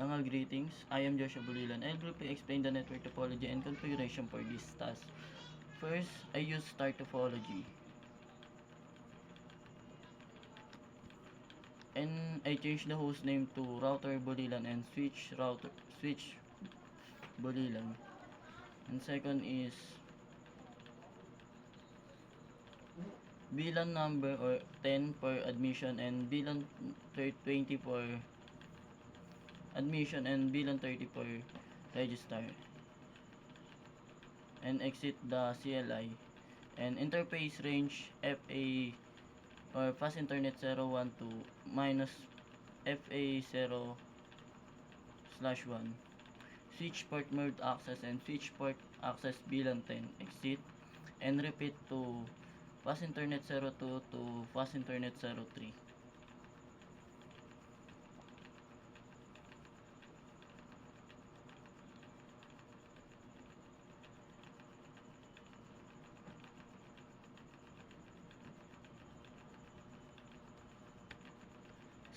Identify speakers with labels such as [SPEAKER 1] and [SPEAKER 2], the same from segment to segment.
[SPEAKER 1] Dangal greetings, I am Joshua Bulilan. I'll briefly explain the network topology and configuration for this task. First, I use star topology. And I change the host name to router Bulilan and switch Bulilan. And second is VLAN number or 10 per admission and VLAN 20 for admission and VLAN 30 per register. And exit the CLI. And interface range FA or fast internet 012 minus FA0/1. Switch port mode access and switch port access VLAN 10 exit and repeat to fast internet 02 to fast internet 03.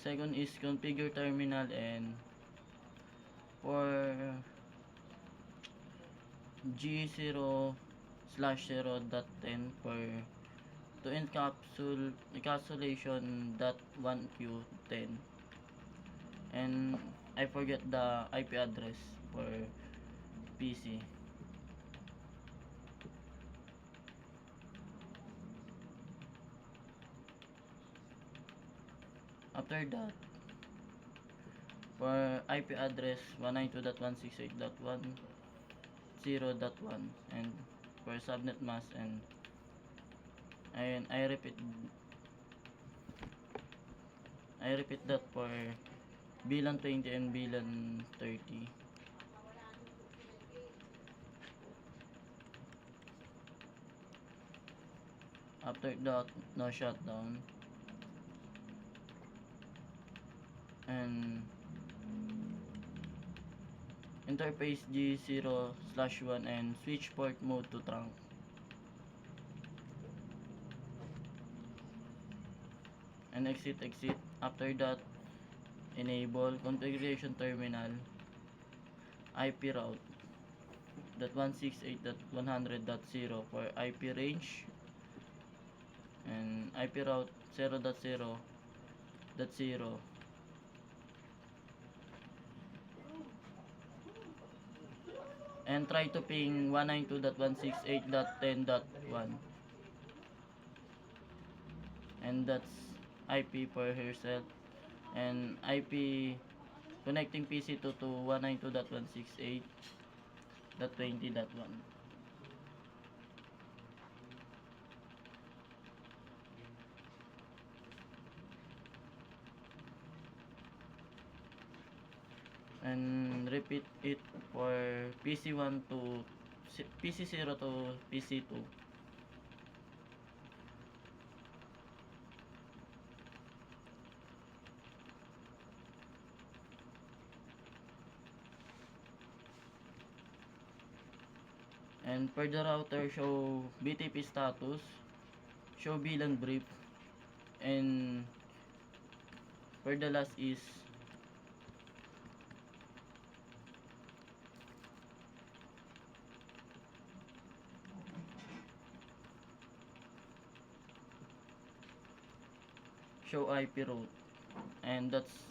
[SPEAKER 1] Second is configure terminal, and for G0/0.10 per to encapsulation .1Q10, and I forget the IP address for PC. After that, for IP address 192.168.10.1 and for subnet mask, and I repeat that for VLAN 20 and VLAN 30. After that, no shutdown, and interface G0/1 and switch port mode to trunk. And exit. After that, enable configuration terminal IP route .168.100.0 for IP range and IP route 0.0.0, and try to ping 192.168.10.1, and that's IP for herself, and IP connecting PC to 192.168.20.1. and repeat it for PC1 to PC0 to PC2. And for the router, show BTP status, show VLAN brief, and for the last is show IP route, and that's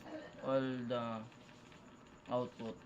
[SPEAKER 1] all the output.